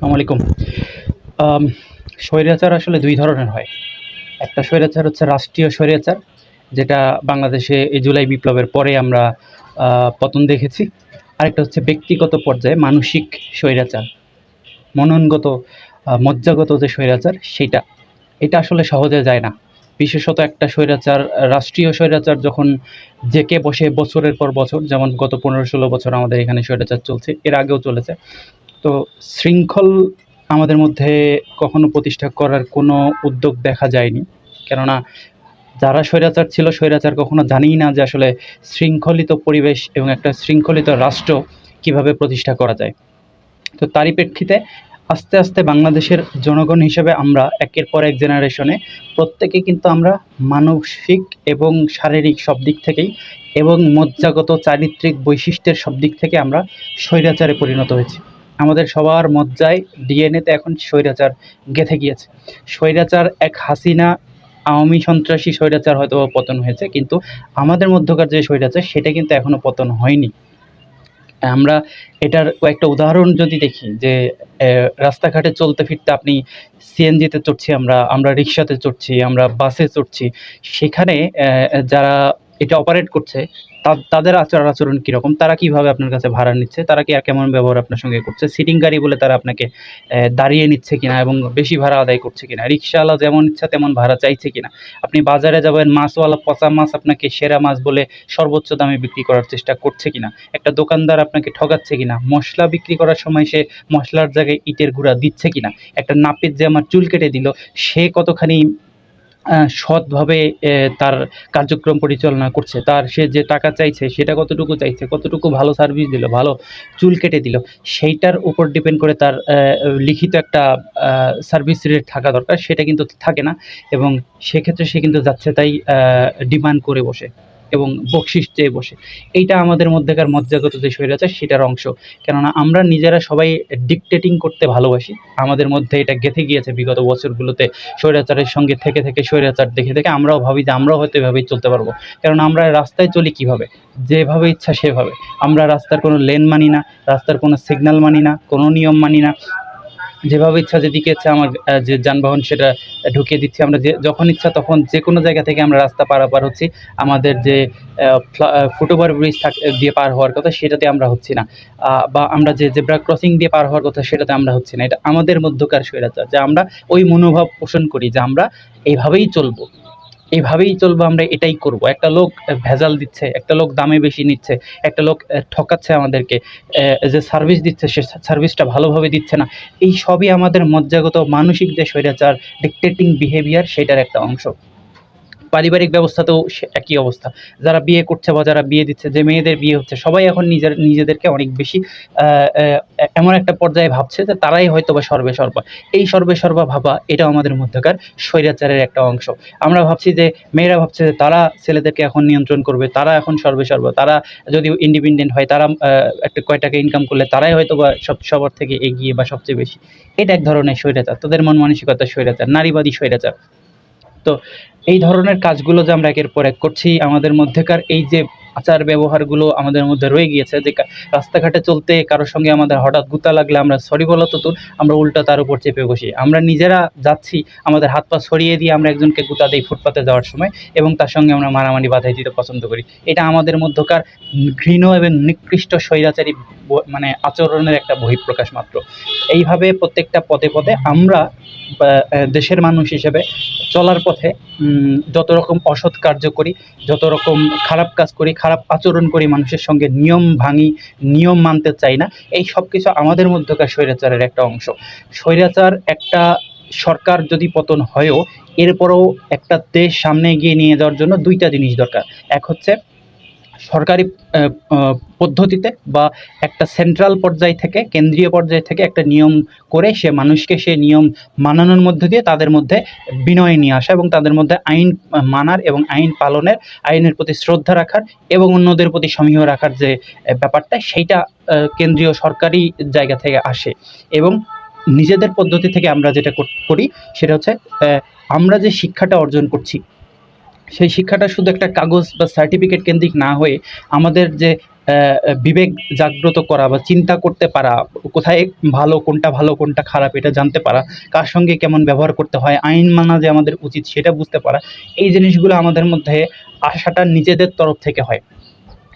আসসালামু আলাইকুম। আম স্বৈরাচার আসলে ২ ধরনের হয়। একটা স্বৈরাচার হচ্ছে রাষ্ট্রীয় স্বৈরাচার, যেটা বাংলাদেশে এই জুলাই বিপ্লবের পরে আমরা আ পতন দেখেছি। আরেকটা হচ্ছে ব্যক্তিগত পর্যায়ে মানসিক স্বৈরাচার, মননগত মজ্জাগত যে স্বৈরাচার সেইটা। এটা আসলে সহজে যায় না। বিশেষত একটা স্বৈরাচার, রাষ্ট্রীয় স্বৈরাচার যখন জেঁকে বসে বছরের পর বছর, যেমন গত ১৫-১৬ বছর আমাদের এখানে স্বৈরাচার চলছে, এর আগেও চলেছে। তো শৃঙ্খল আমাদের মধ্যে কখনো প্রতিষ্ঠা করার কোনো উদ্যোগ দেখা যায়নি। কেননা যারা স্বৈরাচার ছিল, স্বৈরাচার কখনো জানেই না যে আসলে শৃঙ্খলিত পরিবেশ এবং একটা শৃঙ্খলিত রাষ্ট্র কিভাবে প্রতিষ্ঠা করা যায়। তো তারই প্রেক্ষিতে আস্তে আস্তে বাংলাদেশের জনগণ হিসেবে আমরা একের পর এক জেনারেশনে প্রত্যেকে কিন্তু আমরা মানসিক এবং শারীরিক সব দিক থেকেই এবং মজ্জাগত চারিত্রিক বৈশিষ্ট্যের সব দিক থেকে আমরা স্বৈরাচারে পরিণত হয়েছি। আমাদের সবার মজ্জায়, ডিএনএতে এখন স্বৈরাচার গেঁথে গিয়েছে। স্বৈরাচার এক হাসিনা, আওয়ামী সন্ত্রাসী স্বৈরাচার হয়তো পতন হয়েছে, কিন্তু আমাদের মধ্যকার যে স্বৈরাচার সেটা কিন্তু এখনো পতন হয়নি। আমরা এটার কয়েকটা উদাহরণ যদি দেখি যে রাস্তাঘাটে চলতে ফিরতে আপনি সিএনজিতে চড়ছি, আমরা রিক্সাতে চড়ছি, আমরা বাসে চড়ছি। সেখানে যারা এটা অপারেট করছে তাদের আচার-আচরণ কিরকম? তারা কিভাবে আপনার কাছে ভাড়া নিচ্ছে? তারা কি আর কেমন ব্যবহার আপনার সঙ্গে করছে? সিটিং গাড়ি বলে তারা আপনাকে দাঁড়িয়ে নিচ্ছে কিনা এবং বেশি ভাড়া আদায় করছে কিনা? রিক্শাওয়ালা যেমন ইচ্ছা তেমন ভাড়া চাইছে কিনা? আপনি বাজারে যাবেন, মাছওয়ালা পচা মাছ আপনাকে সেরা মাছ বলে সর্বোচ্চ দামে বিক্রি করার চেষ্টা করছে কিনা? একটা দোকানদার আপনাকে ঠকাচ্ছে কিনা? মসলা বিক্রি করার সময় সে মসলার জায়গায় ইটের গুঁড়া দিচ্ছে কিনা? একটা নাপিত যে আমার চুল কেটে দিল, সে কতখানি সৎভাবে তার কার্যক্রম পরিচালনা করছে? সে যে টাকা চাইছে সেটা কতটুকু চাইছে? কতটুকু ভালো সার্ভিস দিল, ভালো চুল কেটে দিল? সেইটার উপর ডিপেন্ড করে তার লিখিত একটা সার্ভিস রেট থাকা দরকার, সেটা কিন্তু থাকে না। এবং সেক্ষেত্রে সে কিন্তু যাচ্ছে তাই ডিমান্ড করে বসে এবং বকশিশ চেয়ে বসে। এইটা আমাদের মধ্যেকার মজ্জাগত যে স্বৈরাচার সেটার অংশ। কেননা আমরা নিজেরা সবাই ডিক্টেটিং করতে ভালোবাসি। আমাদের মধ্যে এটা গেঁথে গিয়েছে বিগত বছরগুলোতে। স্বৈরাচারের সঙ্গে থেকে স্বৈরাচার দেখে আমরাও ভাবি যে আমরাও হয়তো এভাবেই চলতে পারবো। কেননা আমরা রাস্তায় চলি কীভাবে? যেভাবে ইচ্ছা সেভাবে। আমরা রাস্তার কোনো লেন মানি না, রাস্তার কোনো সিগন্যাল মানি না, কোনো নিয়ম মানি না। যেভাবে ইচ্ছা যেদিকে ইচ্ছা আমার যে যানবাহন সেটা ঢুকিয়ে দিচ্ছি। আমরা যখন ইচ্ছা তখন যেকোনো জায়গা থেকে আমরা রাস্তা পারাপার হচ্ছি। আমাদের যে ফুটওভার ব্রিজ দিয়ে পার হওয়ার কথা সেটাতে আমরা হচ্ছি না। বা আমরা যে জেব্রা ক্রসিং দিয়ে পার হওয়ার কথা সেটাতে আমরা হচ্ছি না। এটা আমাদের মধ্যকার স্বৈরাচার, যে আমরা ওই মনোভাব পোষণ করি যে আমরা এইভাবেই চলবো। এইভাবেই চলবো, আমরা এটাই করব। একটা লোক ভেজাল দিচ্ছে, একটা লোক দামে বেশি নিচ্ছে, একটা লোক ঠকাচ্ছে আমাদেরকে, যে সার্ভিস দিচ্ছে সে সার্ভিসটা ভালোভাবে দিচ্ছে না। এই সবই আমাদের মজ্জাগত মানসিক যে স্বৈরাচার, ডিক্টেটিং বিহেভিয়ার সেটার একটা অংশ। পারিবারিক ব্যবস্থাতেও একই অবস্থা। যারা বিয়ে করছে বা যারা বিয়ে দিচ্ছে, যে মেয়েদের বিয়ে হচ্ছে, সবাই এখন নিজেদেরকে অনেক বেশি আ আ এমন একটা পর্যায়ে ভাবছে যে তারাই হয়তোবা সর্বেসর্বা। এই সর্বেসর্বা ভাবা এটাও আমাদের মধ্যকার স্বৈরাচারের একটা অংশ। আমরা ভাবছি যে মেয়েরা ভাবছে যে তারা ছেলেদেরকে এখন নিয়ন্ত্রণ করবে, তারা এখন সর্বেসর্বা। তারা যদি ইন্ডিপেন্ডেন্ট হয়, তারা একটা কয় টাকা ইনকাম করলে তারাই হয়তোবা সবার থেকে এগিয়ে বা সবচেয়ে বেশি। এটা এক ধরনের স্বৈরাচার। তাদের মন মানসিকতার স্বৈরাচার, নারীবাদী স্বৈরাচার। তো এই ধরনের কাজগুলো যে আমরা একের পর এক করছি, আমাদের মধ্যেকার এই যে আচার ব্যবহারগুলো আমাদের মধ্যে রয়ে গিয়েছে, যে রাস্তাঘাটে চলতে কারো সঙ্গে আমাদের হঠাৎ গুতা লাগলে আমরা সরি বলা তো দূর, আমরা উল্টা তার উপর চেপে বসি। আমরা নিজেরা যাচ্ছি, আমাদের হাত পা ছড়িয়ে দিয়ে আমরা একজনকে গুতা দেই ফুটপাতে যাওয়ার সময় এবং তার সঙ্গে আমরা মারামারি বাধাই দিতে পছন্দ করি। এটা আমাদের মধ্যকার ঘৃণ্য এবং নিকৃষ্ট স্বৈরাচারী মানে আচরণের একটা বহিঃপ্রকাশ মাত্র। এইভাবে প্রত্যেকটা পদে পদে আমরা দেশের মানুষ হিসেবে চলার পথে যত রকম অসৎ কার্য করি, যত রকম খারাপ কাজ করি, খারাপ আচরণ করি, মানুষের সঙ্গে নিয়ম ভাঙি, নিয়ম মানতে চাই না, এই সব কিছু আমাদের মধ্যকার স্বৈরাচারের একটা অংশ। স্বৈরাচার একটা সরকার যদি পতন হয়ও, এরপরেও একটা দেশ সামনে এগিয়ে নিয়ে যাওয়ার জন্য ২ টা জিনিস দরকার। এক হচ্ছে সরকারি পদ্ধতিতে বা একটা সেন্ট্রাল পর্যায় থেকে, কেন্দ্রীয় পর্যায় থেকে একটা নিয়ম করে সে মানুষকে সে নিয়ম মানানোর মধ্য দিয়ে তাদের মধ্যে বিনয় নিয়ে আসা এবং তাদের মধ্যে আইন মানার এবং আইন পালনের, আইনের প্রতি শ্রদ্ধা রাখার এবং অন্যদের প্রতি সমীহ রাখার যে ব্যাপারটা, সেইটা কেন্দ্রীয় সরকারি জায়গা থেকে আসে। এবং নিজেদের পদ্ধতি থেকে আমরা যেটা করি সেটা হচ্ছে আমরা যে শিক্ষাটা অর্জন করছি সেই শিক্ষাটা শুধু একটা কাগজ বা সার্টিফিকেট কেন্দ্রিক না হয়ে আমাদের যে বিবেক জাগ্রত করা বা চিন্তা করতে পারা, কোথায় ভালো কোনটা খারাপ এটা জানতে পারা, কার সঙ্গে কেমন ব্যবহার করতে হয়, আইন মানা যে আমাদের উচিত সেটা বুঝতে পারা, এই জিনিসগুলো আমাদের মধ্যে আসাটা নিজেদের তরফ থেকে হয়।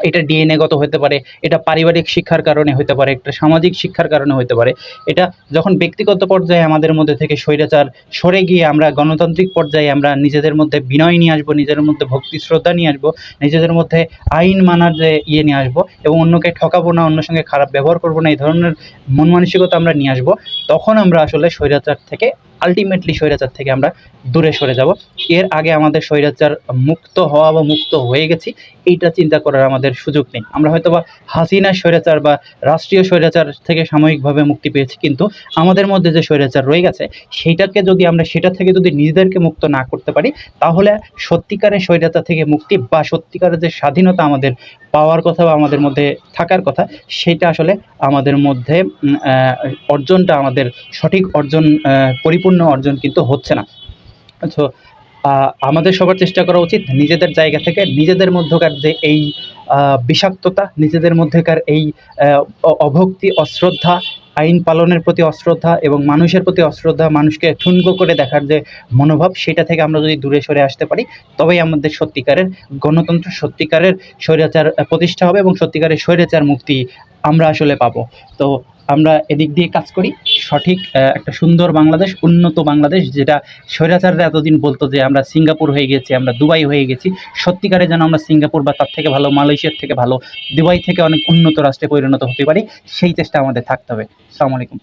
এটা ডিএনএগত হতে পারে, এটা পারিবারিক শিক্ষার কারণে হতে পারে, একটা সামাজিক শিক্ষার কারণে হতে পারে। এটা যখন ব্যক্তিগত পর্যায়ে আমাদের মধ্যে থেকে স্বৈরাচার সরে গিয়ে আমরা গণতান্ত্রিক পর্যায়ে আমরা নিজেদের মধ্যে বিনয় নিয়ে আসবো, নিজেদের মধ্যে ভক্তি শ্রদ্ধা নিয়ে আসবো, নিজেদের মধ্যে আইন মানার যে নিয়ে আসবো এবং অন্যকে ঠকাবো না, অন্যের সঙ্গে খারাপ ব্যবহার করবো না, এই ধরনের মন মানসিকতা আমরা নিয়ে আসবো, তখন আমরা আসলে আলটিমেটলি স্বৈরাচার থেকে আমরা দূরে সরে যাব। এর আগে আমাদের স্বৈরাচার মুক্ত হওয়া বা মুক্ত হয়ে গেছি এইটা চিন্তা করার আমাদের সুযোগ নেই। আমরা হয়তোবা হাসিনা স্বৈরাচার বা রাষ্ট্রীয় স্বৈরাচার থেকে সাময়িকভাবে মুক্তি পেয়েছি, কিন্তু আমাদের মধ্যে যে স্বৈরাচার রয়ে গেছে সেটা থেকে যদি নিজেদেরকে মুক্ত না করতে পারি, তাহলে সত্যিকারের স্বৈরাচার থেকে মুক্তি বা সত্যিকারের যে স্বাধীনতা আমাদের পাওয়ার কথা বা আমাদের মধ্যে থাকার কথা, সেটা আসলে আমাদের মধ্যে অর্জনটা আমাদের সঠিক অর্জন, পরিপূর্ণ অর্জন কিন্তু হচ্ছে না। সো আমাদের সবার চেষ্টা করা উচিত নিজেদের জায়গা থেকে নিজেদের মধ্যকার যে এই বিষাক্ততা, নিজেদের মধ্যেকার এই অভক্তি, অশ্রদ্ধা, আইন পালনের প্রতি অশ্রদ্ধা এবং মানুষের প্রতি অশ্রদ্ধা, মানুষকে ঠুনকো করে দেখার যে মনোভাব, সেটা থেকে আমরা যদি দূরে সরে আসতে পারি, তবেই আমাদের সত্যিকারের গণতন্ত্র, সত্যিকারের স্বৈরাচার প্রতিষ্ঠা হবে এবং সত্যিকারের স্বৈরাচার মুক্তি আমরা আসলে পাবো। তো আমরা এদিক দিয়ে কাজ করি, সঠিক একটা সুন্দর বাংলাদেশ, উন্নত বাংলাদেশ, যেটা স্বৈরাচাররা এতদিন বলতো যে আমরা সিঙ্গাপুর হয়ে গেছি, আমরা দুবাই হয়ে গেছি, সত্যিকারে যেন আমরা সিঙ্গাপুর বা তার থেকে ভালো, মালয়েশিয়ার থেকে ভালো, দুবাই থেকে অনেক উন্নত রাষ্ট্রে পরিণত হতে পারি, সেই চেষ্টা আমাদের থাকতে হবে। আসসালামু আলাইকুম।